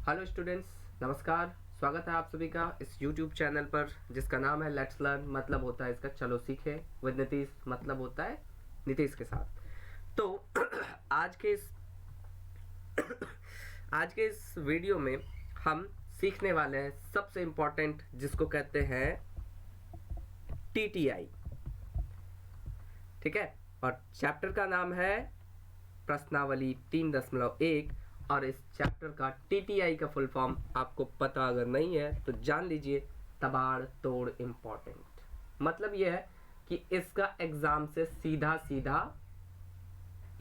Hello students, नमस्कार। स्वागत है आप सभी का इस YouTube चैनल पर जिसका नाम है लेट्स लर्न। मतलब होता है इसका चलो सीखे विद नीतीश, मतलब होता है नीतीश के साथ। तो आज के इस वीडियो में हम सीखने वाले हैं सबसे इम्पोर्टेंट, जिसको कहते हैं TTI। ठीक है, और चैप्टर का नाम है प्रश्नावली 3.1 और इस चैप्टर का TTI का फुल फॉर्म आपको पता अगर नहीं है तो जान लीजिए, तबाड़ तोड़ इम्पोर्टेंट। मतलब यह है कि इसका एग्जाम से सीधा सीधा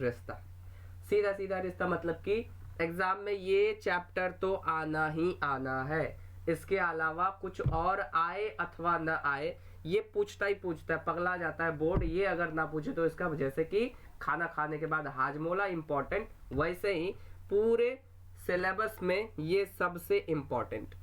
रिश्ता मतलब कि एग्जाम में ये चैप्टर तो आना ही आना है। इसके अलावा कुछ और आए अथवा न आए, ये पूछता है, पगला जाता है बोर्ड। ये अगर ना पूछे तो इसका, जैसे कि खाना खाने के बाद हाजमोला इम्पोर्टेंट, वैसे ही पूरे सिलेबस में ये सबसे इम्पोर्टेंट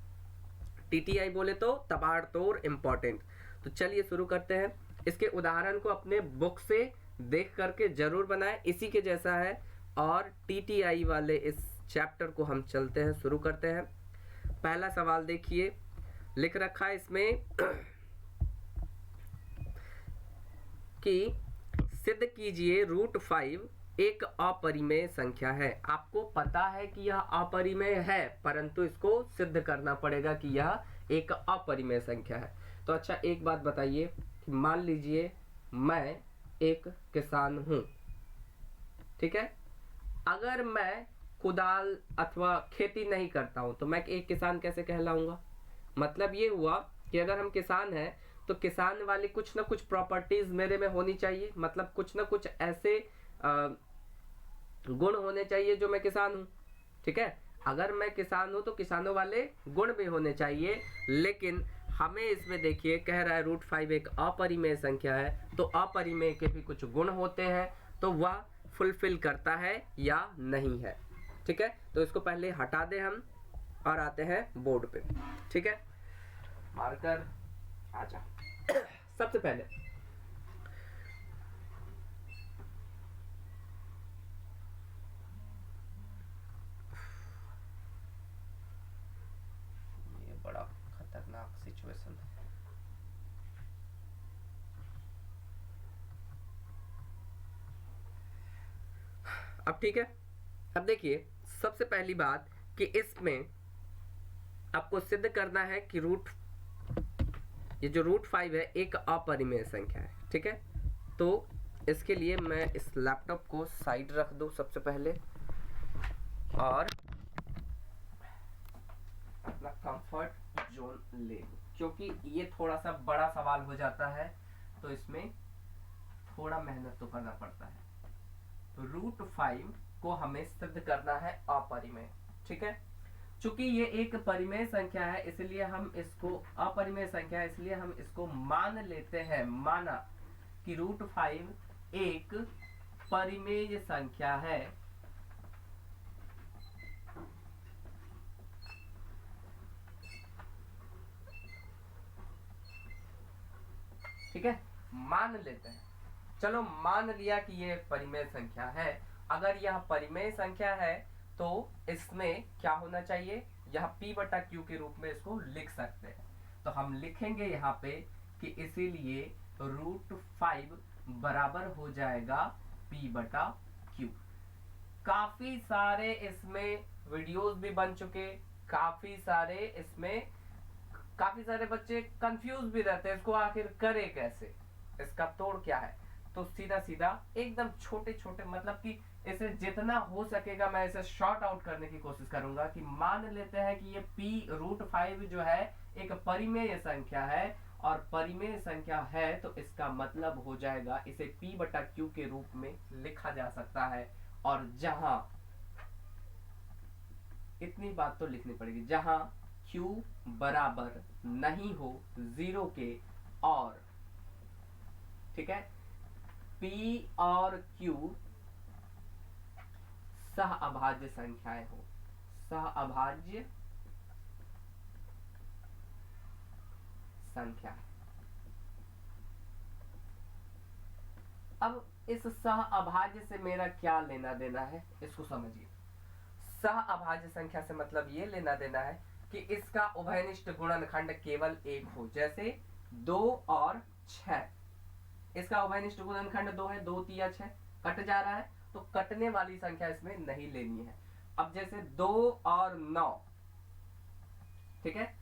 TTI बोले तो तबाड़ तोड़ इम्पोर्टेंट। तो चलिए शुरू करते हैं। इसके उदाहरण को अपने बुक से देख करके जरूर बनाएं, इसी के जैसा है। और TTI वाले इस चैप्टर को हम चलते हैं, शुरू करते हैं। पहला सवाल देखिए, लिख रखा है इसमें कि सिद्ध कीजिए √5 एक अपरिमेय संख्या है। आपको पता है कि यह अपरिमेय है, परंतु इसको सिद्ध करना पड़ेगा कि यह एक अपरिमेय संख्या है। तो अच्छा, एक बात बताइए कि मान लीजिए मैं एक किसान हूं, ठीक है। अगर मैं कुदाल अथवा खेती नहीं करता हूं तो मैं एक किसान कैसे कहलाऊंगा? मतलब ये हुआ कि अगर हम किसान हैं तो किसान वाली कुछ ना कुछ प्रॉपर्टीज मेरे में होनी चाहिए, मतलब कुछ ना कुछ ऐसे गुण होने चाहिए जो मैं किसान हूं, ठीक है। अगर मैं किसान हूं तो किसानों वाले गुण भी होने चाहिए। लेकिन हमें इसमें देखिए कह रहा है √5 एक अपरिमेय संख्या है, तो अपरिमेय के भी कुछ गुण होते हैं, तो वह फुलफिल करता है या नहीं है, ठीक है। तो इसको पहले हटा दें हम और आते हैं बोर्ड पे, ठीक है। मार्कर आजा। सबसे पहले ये बड़ा खतरनाक सिचुएशन है। अब ठीक है, अब देखिए सबसे पहली बात कि इसमें आपको सिद्ध करना है कि ये जो √5 है एक अपरिमेय संख्या है, ठीक है। तो इसके लिए मैं इस लैपटॉप को साइड रख दूं सबसे पहले और अपना कंफर्ट जोन ले लूं, क्योंकि ये थोड़ा सा बड़ा सवाल हो जाता है तो इसमें थोड़ा मेहनत तो करना पड़ता है। तो √5 को हमें सिद्ध करना है अपरिमेय, ठीक है। चूंकि ये एक परिमेय संख्या है इसलिए हम इसको अपरिमेय संख्या है इसलिए हम इसको मान लेते हैं, माना कि √5 एक परिमेय संख्या है। ठीक है, मान लेते हैं। चलो मान लिया कि ये परिमेय संख्या है। अगर यह परिमेय संख्या है तो इसमें क्या होना चाहिए, यह P/Q के रूप में इसको लिख सकते हैं। तो हम लिखेंगे यहाँ पे कि इसीलिए √5 बराबर हो जाएगा P/Q। काफी सारे इसमें वीडियोस भी बन चुके, काफी सारे बच्चे कंफ्यूज भी रहते हैं, इसको आखिर करे कैसे, इसका तोड़ क्या है। तो सीधा सीधा एकदम छोटे छोटे, मतलब कि इसे जितना हो सकेगा मैं इसे शॉर्ट आउट करने की कोशिश करूंगा कि मान लेते हैं कि ये √5 जो है एक परिमेय संख्या है, और परिमेय संख्या है तो इसका मतलब हो जाएगा इसे P/Q के रूप में लिखा जा सकता है। और जहां, इतनी बात तो लिखनी पड़ेगी, जहां Q बराबर नहीं हो 0 के और, ठीक है, P और Q सह अभाज्य संख्याएं हो, सह अभाज्य संख्या। अब इस सह अभाज्य से मेरा क्या लेना देना है, इसको समझिए। सह अभाज्य संख्या से मतलब ये लेना देना है कि इसका उभयनिष्ठ गुणनखंड केवल एक हो। जैसे 2 और 6, इसका उभयनिष्ठ गुणनखंड 2 है, 2 तिया 6 कट जा रहा है, तो कटने वाली संख्या इसमें नहीं लेनी है। अब जैसे 2 और 9, ठीक है,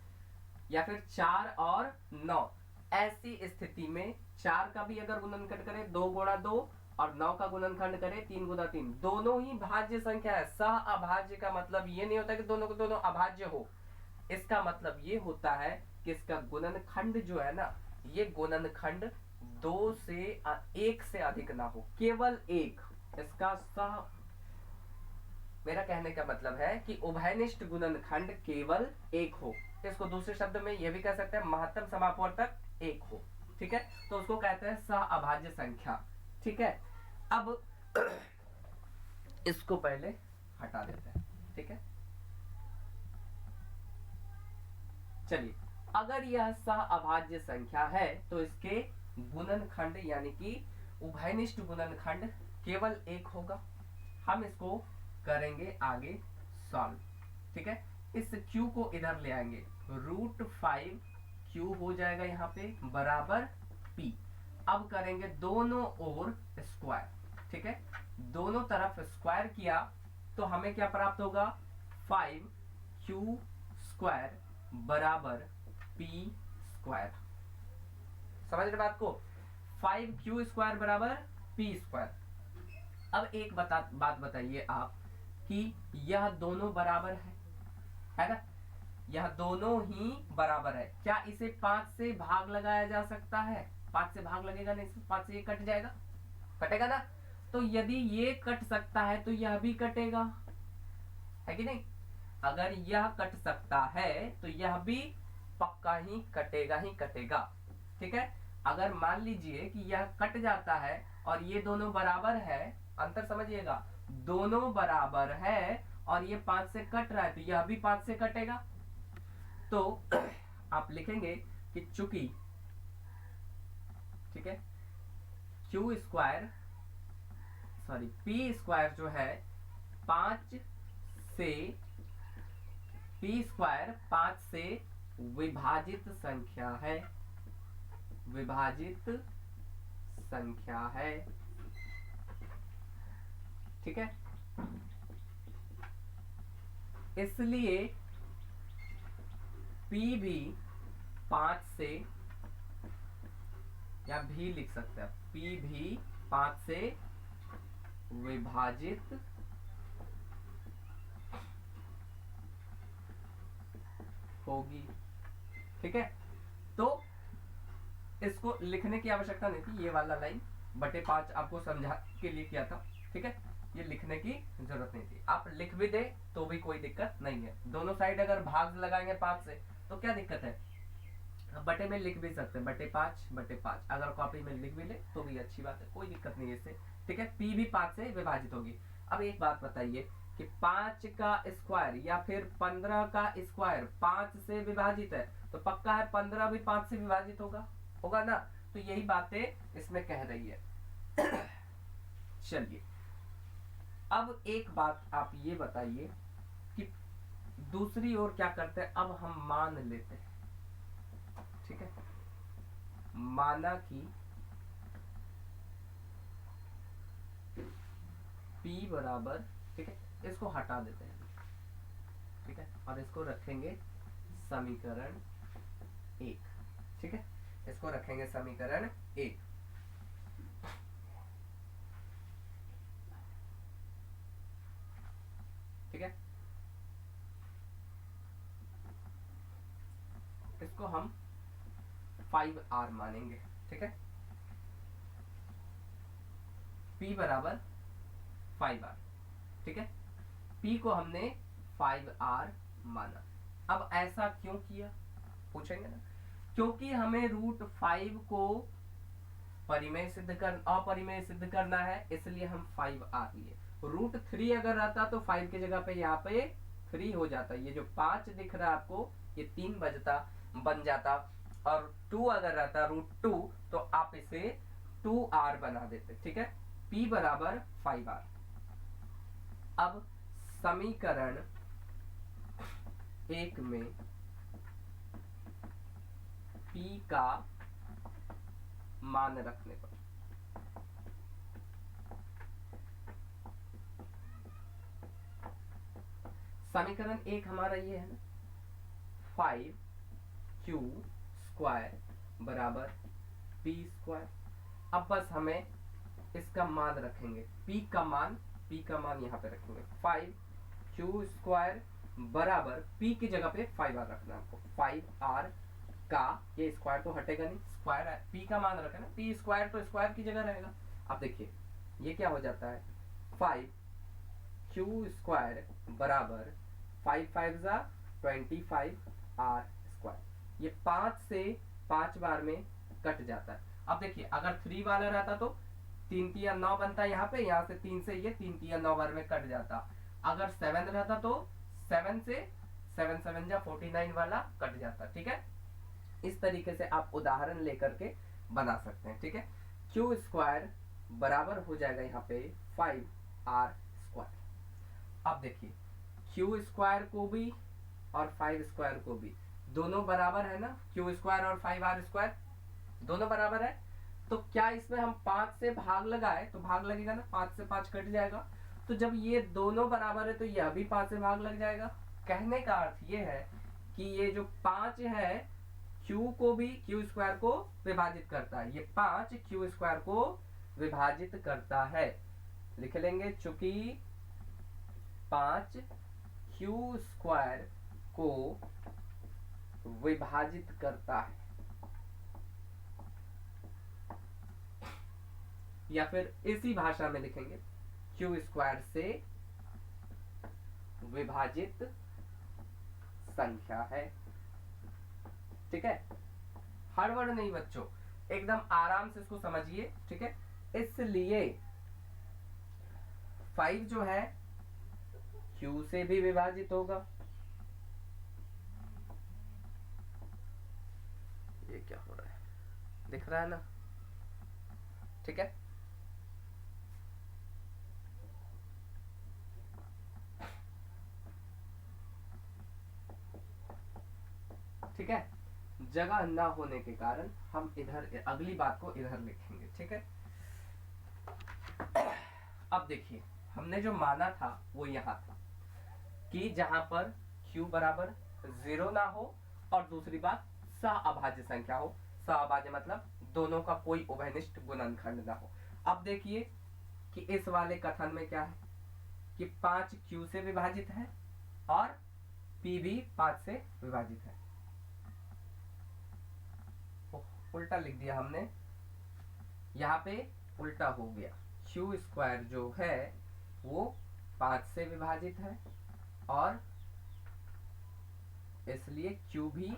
या फिर 4 और 9, ऐसी स्थिति में 4 का भी अगर गुणनखंड करे 2 गुणा 2 और 9 का गुणनखंड करे 3 गुणा 3, दोनों ही भाज्य संख्या है। सह अभाज्य का मतलब ये नहीं होता कि दोनों को दोनों अभाज्य हो, इसका मतलब ये होता है कि इसका गुणनखंड जो है ना, ये गुणनखंड 2 से 1 से अधिक ना हो, केवल 1। इसका सह, मेरा कहने का मतलब है कि उभयनिष्ठ गुणनखंड केवल 1 हो। इसको दूसरे शब्द में यह भी कह सकते हैं महत्तम समापवर्तक 1 हो, ठीक है, तो उसको कहते हैं सह अभाज्य संख्या, ठीक है। अब इसको पहले हटा देते हैं, ठीक है। चलिए, अगर यह सह अभाज्य संख्या है तो इसके गुणनखंड यानी कि उभयनिष्ठ गुणनखंड केवल 1 होगा। हम इसको करेंगे आगे सॉल्व, ठीक है। इस q को इधर ले आएंगे, √5q हो जाएगा यहाँ पे बराबर p। अब करेंगे दोनों ओर स्क्वायर, ठीक है, दोनों तरफ स्क्वायर किया तो हमें क्या प्राप्त होगा, 5q स्क्वायर बराबर p स्क्वायर। समझ रहे बात को, 5q स्क्वायर बराबर p स्क्वायर। अब एक बात बताइए आप कि यह दोनों बराबर है ना, यह दोनों ही बराबर है, क्या इसे 5 से भाग लगाया जा सकता है? 5 से भाग लगेगा नहीं, 5 से ये कट जाएगा, कटेगा ना। तो यदि ये कट सकता है तो यह भी कटेगा, है कि नहीं? अगर यह कट सकता है तो यह भी पक्का ही कटेगा, ठीक है। अगर मान लीजिए कि यह कट जाता है और ये दोनों बराबर है, अंतर समझिएगा, दोनों बराबर है और ये 5 से कट रहा है तो यह भी 5 से कटेगा। तो आप लिखेंगे कि चूंकि, ठीक है, q square sorry p square जो है 5 से, p स्क्वायर 5 से विभाजित संख्या है, विभाजित संख्या है, ठीक है। इसलिए p भी 5 से, या भी लिख सकते हैं, p भी 5 से विभाजित होगी, ठीक है। तो इसको लिखने की आवश्यकता नहीं थी, ये वाला लाइन /5 आपको समझा के लिए किया था, ठीक है, ये लिखने की जरूरत नहीं थी। आप लिख भी दे तो भी कोई दिक्कत नहीं है, दोनों साइड अगर भाग लगाएंगे 5 से तो क्या दिक्कत है, बटे में लिख भी सकते हैं, /5 अगर कॉपी में लिख भी ले तो भी अच्छी बात है, कोई दिक्कत नहीं है इससे, ठीक है। p भी 5 से विभाजित होगी। अब एक बात बताइए कि 5 का स्क्वायर या फिर 15 का स्क्वायर 5 से विभाजित है तो पक्का है 15 भी 5 से विभाजित होगा ना, तो यही बातें इसमें कह रही है। चलिए, अब एक बात आप ये बताइए कि दूसरी ओर क्या करते हैं, अब हम मान लेते हैं, ठीक है, माना कि p बराबर, ठीक है, इसको हटा देते हैं, ठीक है, और इसको रखेंगे समीकरण 1, ठीक है, इसको रखेंगे समीकरण 1। ठीक है, इसको हम 5r मानेंगे, ठीक है, p बराबर 5r, ठीक है, p को हमने 5r माना। अब ऐसा क्यों किया पूछेंगे ना, क्योंकि हमें √5 को अपरिमेय सिद्ध करना है, इसलिए हम 5r लिए। √3 अगर रहता तो 5 की जगह पे यहाँ पे 3 हो जाता, ये जो 5 दिख रहा है आपको ये 3 बन जाता, और 2 अगर रहता √2 तो आप इसे 2r बना देते, ठीक है। p बराबर 5r। अब समीकरण एक में p का मान रखने पर समीकरण एक हमारा ये है ना 5q स्क्वायर बराबर p स्क्वायर। अब बस हमें इसका मान रखेंगे, p का मान यहाँ पे रखेंगे 5q स्क्वायर बराबर p की जगह पे 5r रखना है आपको। 5r का ये स्क्वायर तो हटेगा नहीं, स्क्वायर है, p का मान रखे ना, p स्क्वायर तो स्क्वायर की जगह रहेगा। अब देखिए ये क्या हो जाता है 5q स्क्वायर बराबर 5 5 25 r स्क्वायर। ये 5 से 5 बार में कट जाता है। अब देखिए अगर 3 वाला रहता तो 3 3 9 बनता है यहाँ पे, यहाँ से 3 से ये 3 3 9 बार में कट जाता। अगर 7 रहता तो 7 से 7 7 जा 49 वाला कट जाता। ठीक है, इस तरीके से आप उदाहरण लेकर के बना सकते हैं। ठीक है, q स्क्वायर बराबर हो जाएगा यहाँ पे 5r स्क्वायर। अब देखिए q स्क्वायर को भी और 5 स्क्वायर को भी दोनों बराबर है ना, q स्क्वायर और 5r स्क्वायर दोनों बराबर है। तो क्या इसमें हम 5 से भाग लगाए तो भाग लगेगा ना, 5 से 5 कट जाएगा। तो जब ये दोनों बराबर है तो यह भी 5 से भाग लग जाएगा। कहने का अर्थ ये है कि ये जो 5 है q को भी q स्क्वायर को विभाजित करता है, ये 5 q स्क्वायर को विभाजित करता है। लिख लेंगे चूंकि 5 q स्क्वायर को विभाजित करता है, या फिर इसी भाषा में लिखेंगे q स्क्वायर से विभाजित संख्या है। ठीक है, हड़बड़ नहीं बच्चों, एकदम आराम से इसको समझिए। ठीक है, इसलिए 5 जो है q से भी विभाजित होगा। ये क्या हो रहा है, दिख रहा है ना? ठीक है, ठीक है, जगह ना होने के कारण हम इधर अगली बात को इधर लिखेंगे। ठीक है, अब देखिए हमने जो माना था वो यहाँ था कि जहां पर q बराबर 0 ना हो और दूसरी बात सअभाज्य संख्या हो। सअभाज्य मतलब दोनों का कोई उभयनिष्ठ गुणनखंड ना हो। अब देखिए कि इस वाले कथन में क्या है कि 5 q से विभाजित है और p भी 5 से विभाजित है। उल्टा लिख दिया हमने, यहाँ पे उल्टा हो गया। q स्क्वायर जो है वो 5 से विभाजित है और इसलिए q भी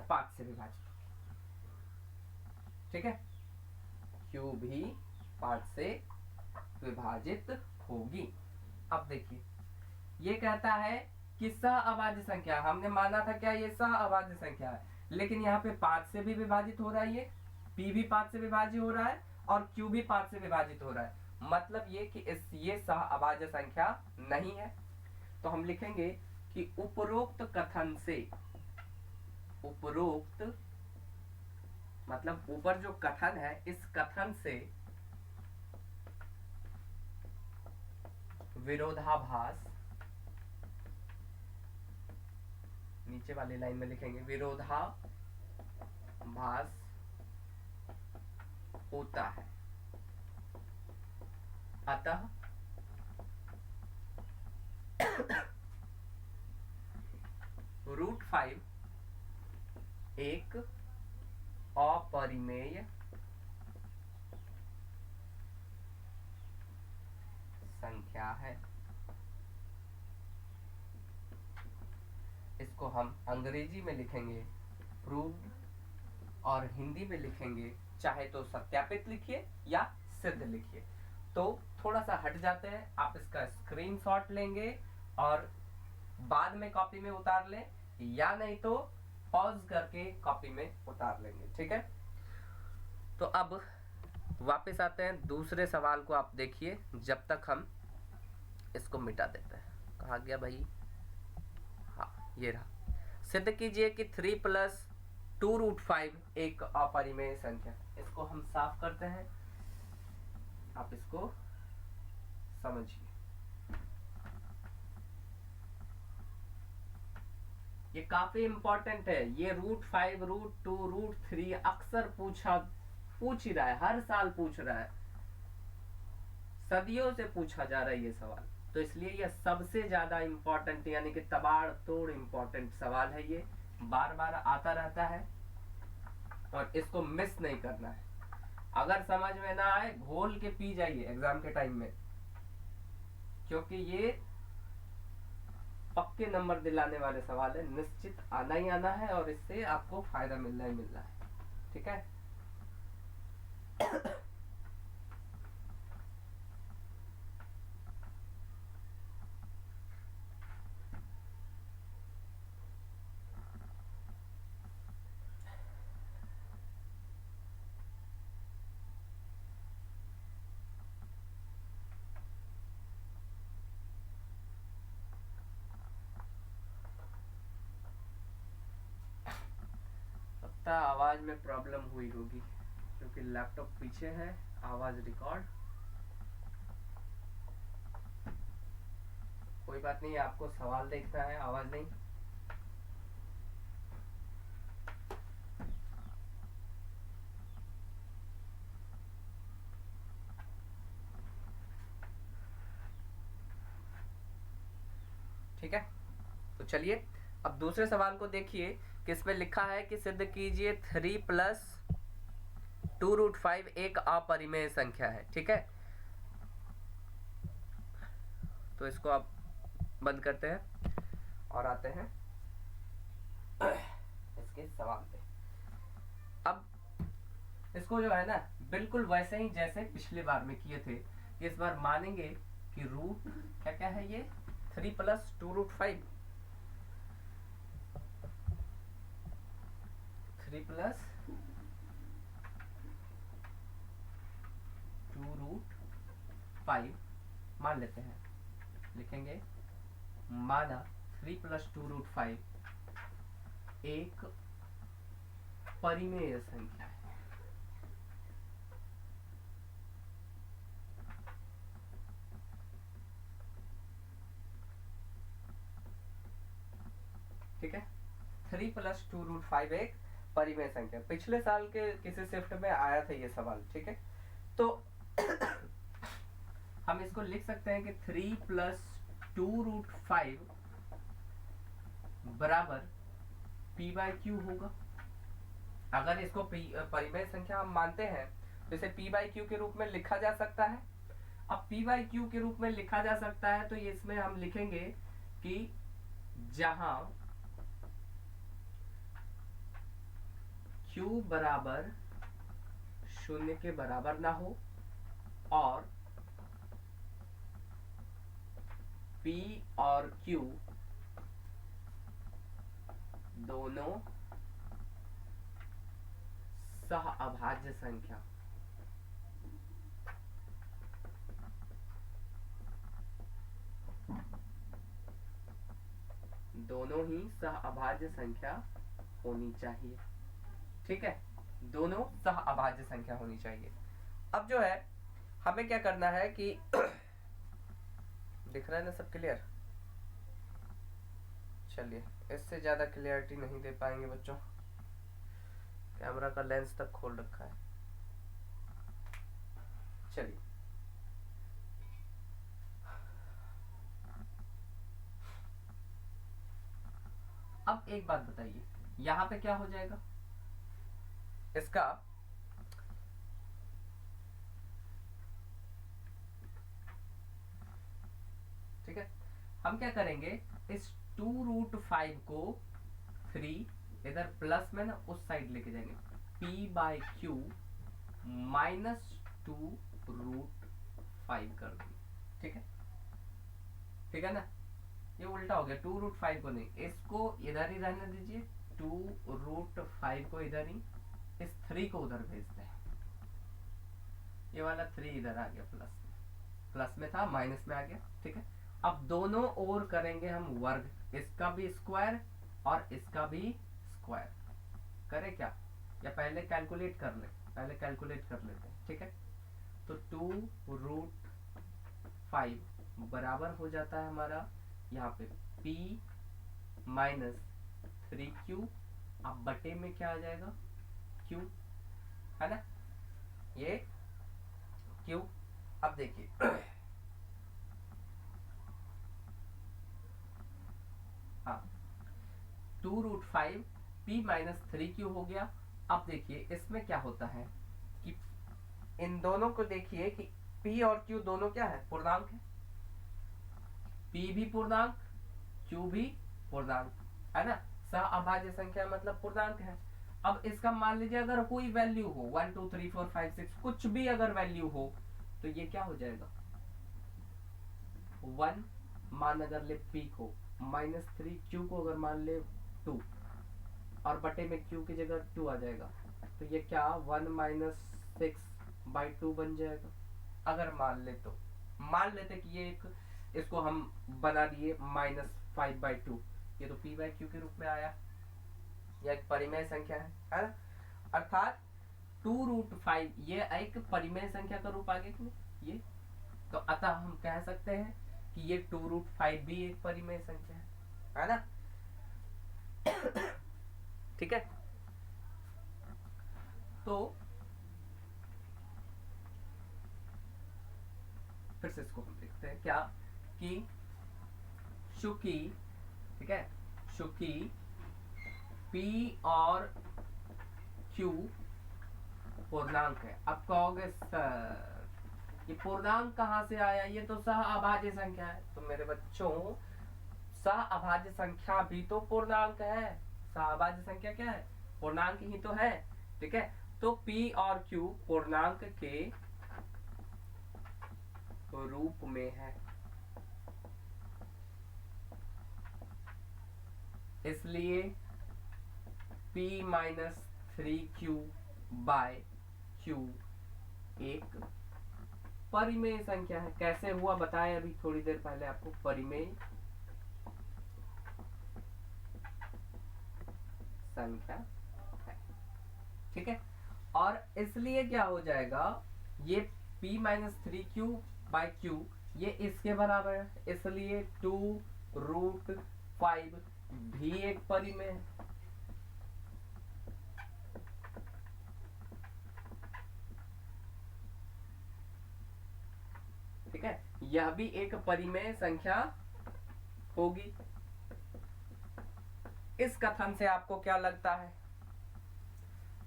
5 से विभाजित। ठीक है, q भी 5 से विभाजित होगी। अब देखिए ये कहता है कि सअभाज्य संख्या, हमने माना था क्या ये सअभाज्य संख्या है, लेकिन यहाँ पे 5 से भी विभाजित हो रहा है, ये p भी 5 से विभाजित हो रहा है और q भी 5 से विभाजित हो रहा है। मतलब ये कि ये सअभाज्य संख्या नहीं है। तो हम लिखेंगे कि उपरोक्त कथन से, उपरोक्त मतलब ऊपर जो कथन है इस कथन से विरोधाभास, नीचे वाली लाइन में लिखेंगे विरोधाभास होता है। अतः √5 एक अपरिमेय संख्या है। इसको हम अंग्रेजी में लिखेंगे प्रूव्ड और हिंदी में लिखेंगे, चाहे तो सत्यापित लिखिए या सिद्ध लिखिए। तो थोड़ा सा हट जाते हैं, आप इसका स्क्रीनशॉट लेंगे और बाद में कॉपी में उतार लें, या नहीं तो पॉज करके कॉपी में उतार लेंगे। ठीक है, तो अब वापस आते हैं दूसरे सवाल को। आप देखिए जब तक हम इसको मिटा देते हैं। कहाँ गया भाई, हाँ ये रहा। सिद्ध कीजिए कि 3 प्लस 2√5 एक अपरिमेय संख्या। इसको हम साफ करते हैं, आप इसको समझिए। ये काफी इंपॉर्टेंट है। ये √5, √2, √3 अक्सर पूछ ही रहा है, हर साल पूछ रहा है, सदियों से पूछा जा रहा है ये सवाल। तो इसलिए ये सबसे ज्यादा इंपॉर्टेंट यानी कि तबाड़ तोड़ इंपॉर्टेंट सवाल है। ये बार बार आता रहता है और इसको मिस नहीं करना है। अगर समझ में ना आए घोल के पी जाइए एग्जाम के टाइम में, क्योंकि ये पक्के नंबर दिलाने वाले सवाल है, निश्चित आना ही आना है और इससे आपको फायदा मिलना ही मिलना है। ठीक है। लगता है आवाज में प्रॉब्लम हुई होगी क्योंकि लैपटॉप पीछे है, आवाज रिकॉर्ड। कोई बात नहीं, आपको सवाल देखना है, आवाज नहीं। ठीक है, तो चलिए अब दूसरे सवाल को देखिए कि इसमें लिखा है कि सिद्ध कीजिए 3 प्लस 2√5 एक अपरिमेय संख्या है। ठीक है, तो इसको आप बंद करते हैं और आते हैं इसके सवाल पे। अब इसको जो है ना बिल्कुल वैसे ही जैसे पिछली बार में किए थे, इस बार मानेंगे कि रूट क्या क्या है, ये 3 प्लस 2√5, 3 प्लस 2√5 मान लेते हैं। लिखेंगे माना 3 प्लस 2√5 एक परिमेय संख्या है। ठीक है, 3 प्लस 2√5 एक परिमेय संख्या। पिछले साल के किसी शिफ्ट में आया था ये सवाल। ठीक है, तो हम इसको लिख सकते हैं कि 3 प्लस 2√5 बराबर p/q होगा। अगर इसको परिमेय संख्या हम मानते हैं तो इसे p/q के रूप में लिखा जा सकता है। अब p/q के रूप में लिखा जा सकता है तो ये इसमें हम लिखेंगे कि जहां q बराबर 0 के बराबर ना हो और p और q दोनों सह अभाज्य संख्या, दोनों ही सह अभाज्य संख्या होनी चाहिए। ठीक है, दोनों सह अभाज्य संख्या होनी चाहिए। अब जो है हमें क्या करना है कि दिख रहा है ना सब क्लियर? चलिए, इससे ज्यादा क्लियरिटी नहीं दे पाएंगे बच्चों, कैमरा का लेंस तक खोल रखा है। चलिए, अब एक बात बताइए, यहां पे क्या हो जाएगा इसका? ठीक है, हम क्या करेंगे, इस 2√5 को 3 इधर प्लस में ना उस साइड लेके जाएंगे, p/q माइनस 2√5 कर देंगे। ठीक है, ठीक है ना, ये उल्टा हो गया, 2√5 को नहीं, इसको इधर ही रहने दीजिए, 2√5 को इधर ही, इस 3 को उधर भेजते हैं। ये वाला 3 इधर आ गया, प्लस में था माइनस में आ गया। ठीक है, अब दोनों ओर करेंगे हम वर्ग, इसका भी स्क्वायर और इसका भी स्क्वायर। करें क्या, या पहले कैलकुलेट कर ले, पहले कैलकुलेट कर लेते हैं, ठीक है। तो 2√5 बराबर हो जाता है हमारा यहाँ पे p माइनस 3q, अब बटे में क्या आ जाएगा q, है ना, ये q। अब देखिए हाँ 2√5 p माइनस 3q हो गया। अब देखिए इसमें क्या होता है कि इन दोनों को देखिए कि p और q दोनों क्या है, पूर्णांक है। p भी पूर्णांक, q भी पूर्णांक, है ना। सहअभाज्य संख्या मतलब पूर्णांक है। अब इसका मान लीजिए अगर कोई वैल्यू हो 1 2 3 4 5 6 कुछ भी अगर वैल्यू हो तो ये क्या हो जाएगा 1 मान अगर ले p को, माइनस 3q को अगर मान ले 2 और बटे में q की जगह 2 आ जाएगा, तो ये क्या 1 माइनस 6/2 बन जाएगा। अगर मान ले तो मान लेते कि ये एक इसको हम बना दिए -5/2, ये तो p/q के रूप में आया, यह एक परिमेय संख्या है ना। अर्थात 2√5 ये एक परिमेय संख्या का रूप आ गया कि नहीं ये, तो अतः हम कह सकते हैं कि ये 2√5 भी एक परिमेय संख्या है ना। ठीक है, तो फिर से इसको हम देखते हैं क्या कि चूंकि, ठीक है, चूंकि p और q पूर्णांक है। अब कहोगे सर ये पूर्णांक कहाँ से आया, ये तो सहअभाज्य संख्या है। तो मेरे बच्चों सहअभाज्य संख्या भी तो पूर्णांक है, सहअभाज्य संख्या क्या है, पूर्णांक ही तो है, ठीक है। तो p और q पूर्णांक के रूप में है, इसलिए p माइनस 3q/q एक परिमेय संख्या है। कैसे हुआ बताए अभी थोड़ी देर पहले आपको, परिमेय संख्या है, ठीक है। और इसलिए क्या हो जाएगा, ये p माइनस 3q/q ये इसके बराबर है, इसलिए 2√5 भी एक परिमेय है, ठीक है। यह भी एक परिमेय संख्या होगी। इस कथन से आपको क्या लगता है,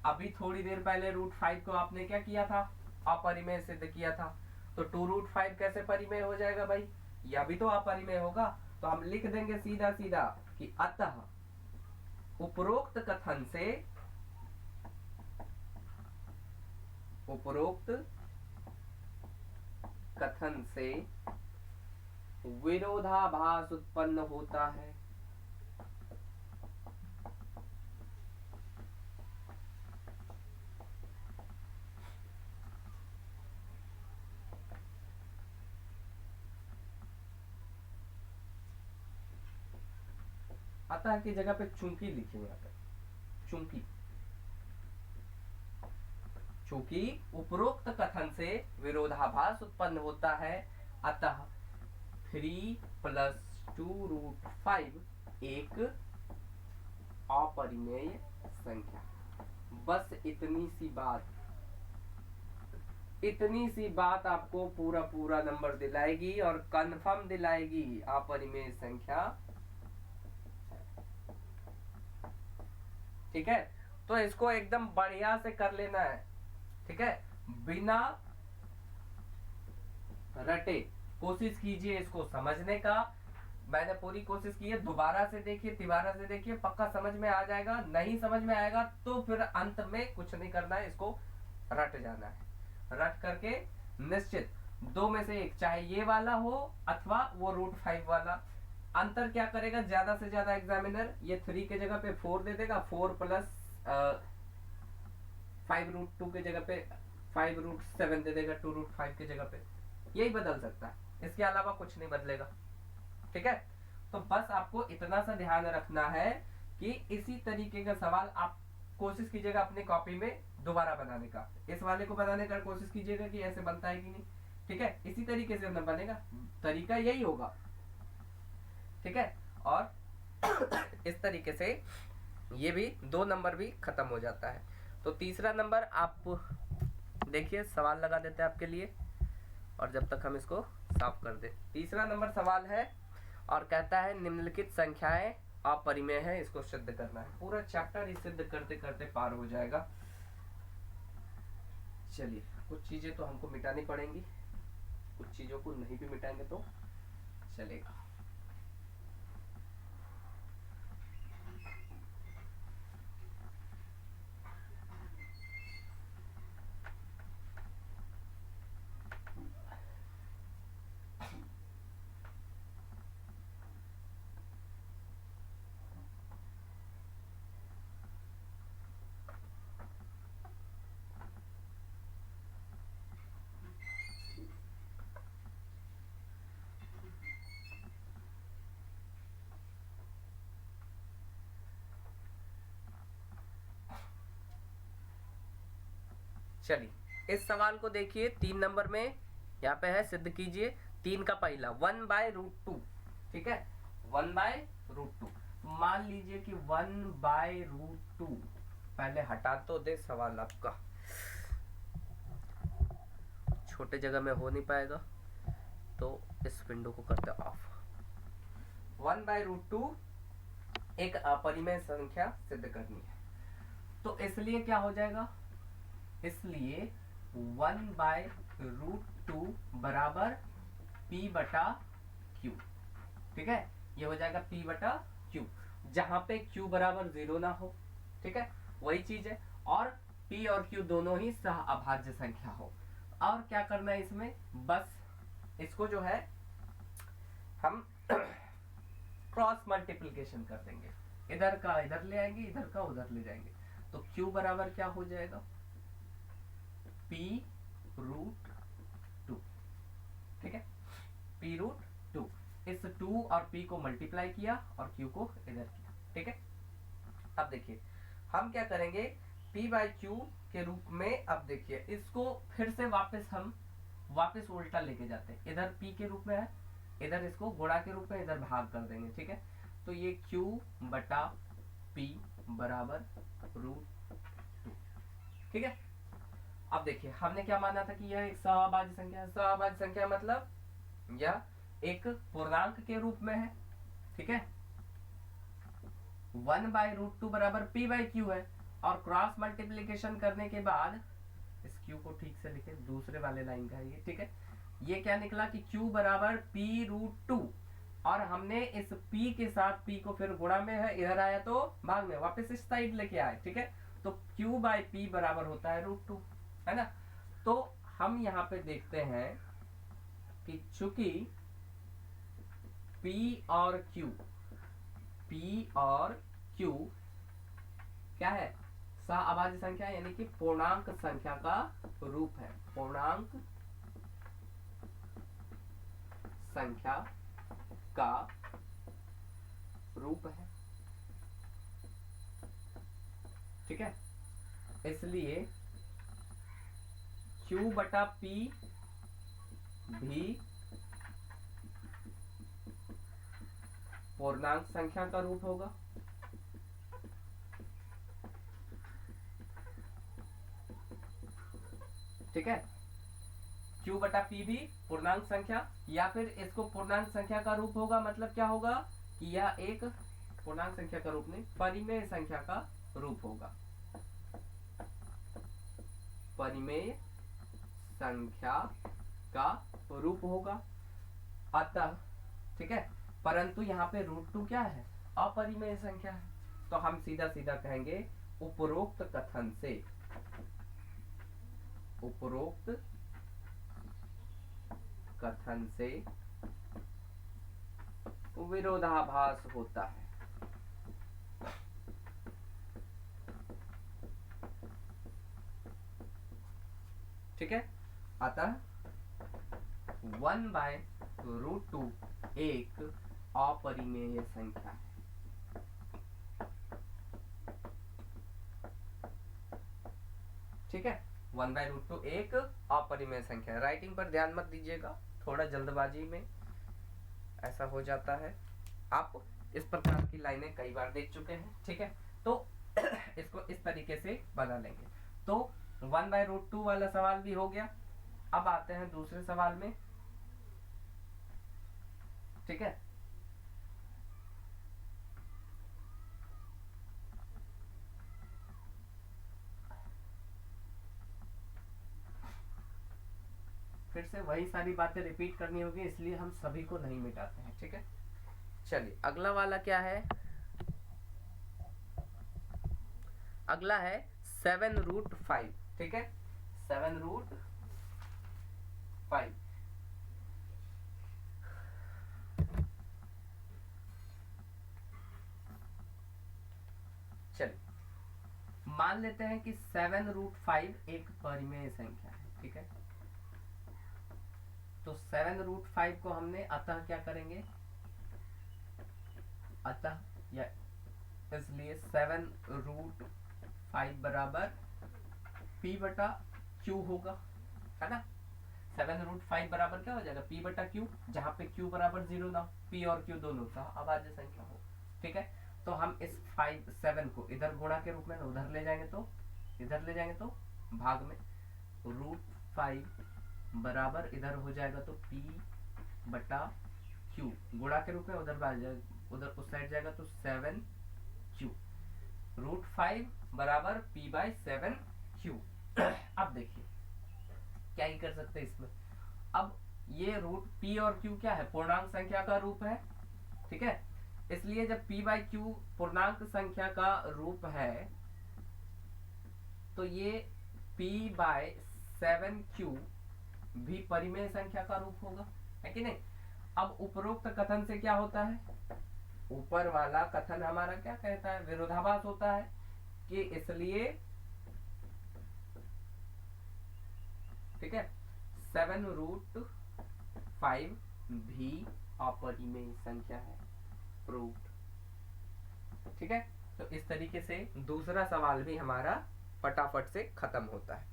अभी थोड़ी देर पहले √5 को आपने क्या किया था, अपरिमेय सिद्ध किया था, तो 2√5 कैसे परिमेय हो जाएगा भाई, यह भी तो अपरिमेय होगा। तो हम लिख देंगे सीधा सीधा कि अतः उपरोक्त कथन से विरोधाभास उत्पन्न होता है। अतः की जगह पे चूंकि लिखेंगे, चूंकि चूंकि उपरोक्त कथन से विरोधाभास उत्पन्न होता है, अतः 3 + 2√5 एक अपरिमेय संख्या। बस इतनी सी बात आपको पूरा नंबर दिलाएगी और कंफर्म दिलाएगी अपरिमेय संख्या, ठीक है। तो इसको एकदम बढ़िया से कर लेना है, ठीक है, बिना रटे कोशिश कीजिए इसको समझने का। मैंने पूरी कोशिश की है, दोबारा से देखिए, तिबारा से देखिए, पक्का समझ में आ जाएगा। नहीं समझ में आएगा तो फिर अंत में कुछ नहीं करना है, इसको रट जाना है। रट करके निश्चित दो में से एक, चाहे ये वाला हो अथवा वो √5 वाला। अंतर क्या करेगा, ज्यादा से ज्यादा एग्जामिनर ये 3 के जगह पे 4 दे देगा, 4 + 5√2 के जगह पे 5√7 दे देगा, 2√5 के जगह पे। यही बदल सकता है, इसके अलावा कुछ नहीं बदलेगा, ठीक है, तो बस आपको इतना सा ध्यान रखना है कि इसी तरीके का सवाल आप कोशिश कीजिएगा अपनी कॉपी में दोबारा बनाने का, इस वाले को बनाने का कोशिश कीजिएगा कि ऐसे बनता है कि नहीं, ठीक है, इसी तरीके से न बनेगा, तरीका यही होगा, ठीक है। और इस तरीके से ये भी 2 नंबर भी खत्म हो जाता है। तो तीसरा नंबर आप देखिए, सवाल लगा देते हैं आपके लिए, और जब तक हम इसको साफ कर दे। तीसरा नंबर सवाल है और कहता है निम्नलिखित संख्याएं अपरिमेय है, इसको सिद्ध करना है। पूरा चैप्टर ही सिद्ध करते करते पार हो जाएगा। चलिए, कुछ चीजें तो हमको मिटानी पड़ेंगी, कुछ चीजों को नहीं भी मिटाएंगे तो चलेगा। चलिए, इस सवाल को देखिए 3 नंबर में, यहाँ पे है सिद्ध कीजिए 3 का पहला 1/√2, ठीक है, 1/√2। मान लीजिए कि 1/√2, पहले हटा तो दे सवाल आपका, छोटे जगह में हो नहीं पाएगा तो इस विंडो को करते ऑफ। 1/√2 एक अपरिमेय संख्या सिद्ध करनी है, तो इसलिए क्या हो जाएगा, इसलिए 1/√2 बराबर P/Q, ठीक है, ये हो जाएगा P/Q, जहां पे Q बराबर 0 ना हो, ठीक है, वही चीज है, और P और Q दोनों ही सह अभाज्य संख्या हो। और क्या करना है इसमें, बस इसको जो है हम क्रॉस मल्टीप्लिकेशन कर देंगे, इधर का इधर ले आएंगे, इधर का उधर ले जाएंगे, तो Q बराबर क्या हो जाएगा, P√2, ठीक है, P√2, इस 2 और P को मल्टीप्लाई किया और Q को इधर किया, ठीक है। अब देखिए हम क्या करेंगे, P/Q के रूप में, अब देखिए इसको फिर से हम वापस उल्टा लेके जाते हैं, इधर P के रूप में है, इधर इसको गुणा के रूप में इधर भाग कर देंगे, ठीक है, तो ये Q/P बराबर √2, ठीक है। अब देखिए हमने क्या माना था कि यह एक सहअभाज्य संख्या है, सहअभाज्य संख्या मतलब यह एक पूर्णांक के रूप में है, ठीक है, 1/√2 बराबर P/Q है, और क्रॉस मल्टीप्लिकेशन करने के बाद इस Q को ठीक से लिखे, दूसरे वाले लाइन का है ये, ठीक है, ये क्या निकला कि Q बराबर P√2, और हमने इस P के साथ P को फिर गुणा में है, इधर आया तो भाग में, वापस इस साइड लेके आए, ठीक है, तो Q/P बराबर होता है √2, है ना। तो हम यहाँ पे देखते हैं कि चूंकि P और Q क्या है, सहअभाज्य संख्या, यानी कि पूर्णांक संख्या का रूप है, पूर्णांक संख्या का रूप है, ठीक है, इसलिए Q/P भी पूर्णांक संख्या का रूप होगा, ठीक है, Q/P भी पूर्णांक संख्या, या फिर इसको पूर्णांक संख्या का रूप होगा, मतलब क्या होगा कि यह एक पूर्णांक संख्या का रूप नहीं, परिमेय संख्या का रूप होगा, परिमेय संख्या का रूप होगा, अतः, ठीक है, परंतु यहाँ पे √2 क्या है, अपरिमेय संख्या है, तो हम सीधा सीधा कहेंगे उपरोक्त कथन से विरोधाभास होता है, ठीक है, अतः 1/√2 एक अपरिमेय संख्या है। ठीक है, 1/√2 एक अपरिमेय संख्या है। राइटिंग पर ध्यान मत दीजिएगा, थोड़ा जल्दबाजी में ऐसा हो जाता है। आप इस प्रकार की लाइनें कई बार देख चुके हैं। ठीक है, तो इसको इस तरीके से बना लेंगे। तो 1/√2 वाला सवाल भी हो गया। अब आते हैं दूसरे सवाल में। ठीक है, फिर से वही सारी बातें रिपीट करनी होगी, इसलिए हम सभी को नहीं मिटाते हैं। ठीक है, चलिए अगला वाला क्या है? अगला है 7√5। ठीक है, 7√5। चलिए मान लेते हैं कि 7√5 एक परिमेय संख्या है। ठीक है, तो 7√5 को हमने अतः क्या करेंगे? अतः या इसलिए 7√5 बराबर P/Q होगा, है ना। 7√5 बराबर क्या हो जाएगा? P/Q, जहां पे Q बराबर 0 ना, P और Q दोनों अभाज्य संख्या हो। ठीक है, तो हम इस 7 को इधर गुणा के रूप में उधर ले जाएंगे, तो इधर ले जाएंगे तो भाग में √5 बराबर इधर हो जाएगा तो P/Q, गुणा के रूप में उधर उस साइड जाएगा तो 7Q। √5 बराबर P/7Q। अब देखिए क्या ही कर सकते हैं इसमें। अब ये रूट P और Q क्या है? पूर्णांक संख्या का रूप है। ठीक है, इसलिए जब P/Q पूर्णांक संख्या का रूप है तो ये P/7Q भी परिमेय संख्या का रूप होगा, है कि नहीं। अब उपरोक्त कथन से क्या होता है? ऊपर वाला कथन हमारा क्या कहता है? विरोधाभास होता है कि इसलिए, ठीक है, 7√5 भी अपरिमेय संख्या है, प्रूव्ड। ठीक है, तो इस तरीके से दूसरा सवाल भी हमारा फटाफट से खत्म होता है।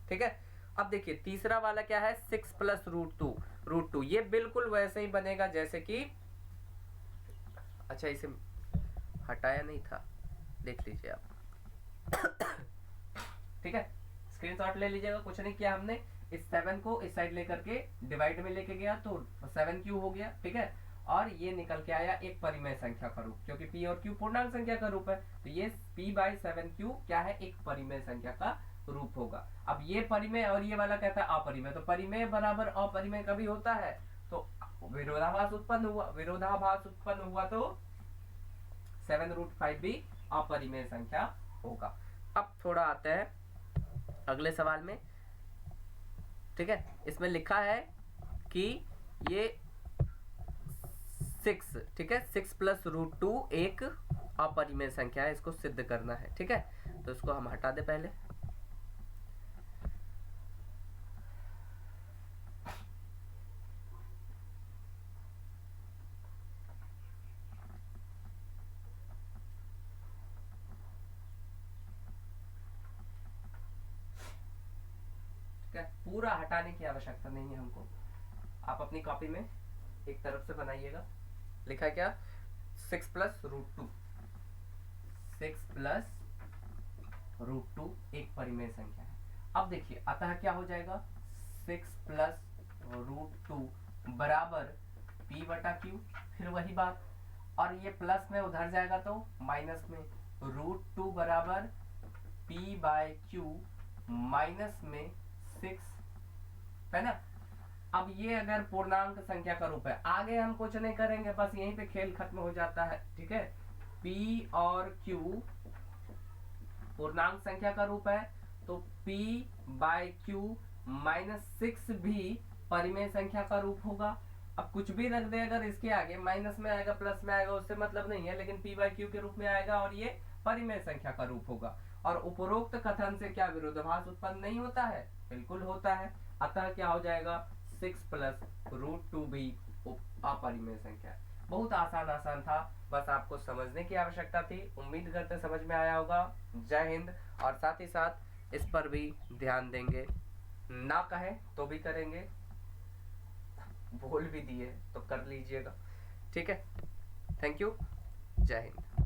ठीक है, अब देखिए तीसरा वाला क्या है? 6 + √2। ये बिल्कुल वैसे ही बनेगा जैसे कि, अच्छा इसे हटाया नहीं था, देख लीजिए आप। ठीक है, स्क्रीनशॉट ले लीजिएगा, कुछ नहीं किया हमने। इस 7 को इस साइड लेकर के डिवाइड में लेके गया तो 7Q हो गया। ठीक है, और ये निकल के आया एक परिमेय संख्या का रूप, क्योंकि P और Q पूर्णांक संख्या का रूप है, तो ये P/7Q क्या है? एक परिमेय संख्या का रूप होगा। अब ये परिमेय और ये वाला कहता है अपरिमेय, तो परिमेय बराबर अपरिमेय कभी होता है, तो विरोधाभास उत्पन्न हुआ। विरोधाभास उत्पन्न हुआ तो 7√5 भी अपरिमेय संख्या होगा। अब थोड़ा आते हैं अगले सवाल में। ठीक है, इसमें लिखा है कि ये 6, ठीक है, 6 + √2 एक अपरिमेय संख्या है, इसको सिद्ध करना है। ठीक है, तो इसको हम हटा दे पहले। पूरा हटाने की आवश्यकता नहीं है हमको, आप अपनी कॉपी में एक तरफ से बनाइएगा। लिखा क्या? 6 + √2। 6 + √2 एक परिमेय संख्या है। अब देखिए अतः क्या हो जाएगा? 6 + √2 बराबर P/Q, फिर वही बात, और ये प्लस में उधर जाएगा तो माइनस में, √2 बराबर P/Q माइनस में 6, है ना। अब ये अगर पूर्णांक संख्या का रूप है, आगे हम कुछ नहीं करेंगे, बस यहीं पे खेल खत्म हो जाता है। ठीक है, P और Q पूर्णांक संख्या का रूप है, तो P/Q -6 भी परिमेय संख्या का रूप होगा। अब कुछ भी रख दे अगर इसके आगे, माइनस में आएगा प्लस में आएगा उससे मतलब नहीं है, लेकिन P/Q के रूप में आएगा और ये परिमेय संख्या का रूप होगा। और उपरोक्त कथन से क्या विरोधाभास उत्पन्न नहीं होता है? बिल्कुल होता है। अतः क्या हो जाएगा? 6 + √2 भी अपरिमेय संख्या है। बहुत आसान आसान था, बस आपको समझने की आवश्यकता थी। उम्मीद करते समझ में आया होगा। जय हिंद। और साथ ही साथ इस पर भी ध्यान देंगे, ना कहें तो भी करेंगे, बोल भी दिए तो कर लीजिएगा। ठीक है, थैंक यू, जय हिंद।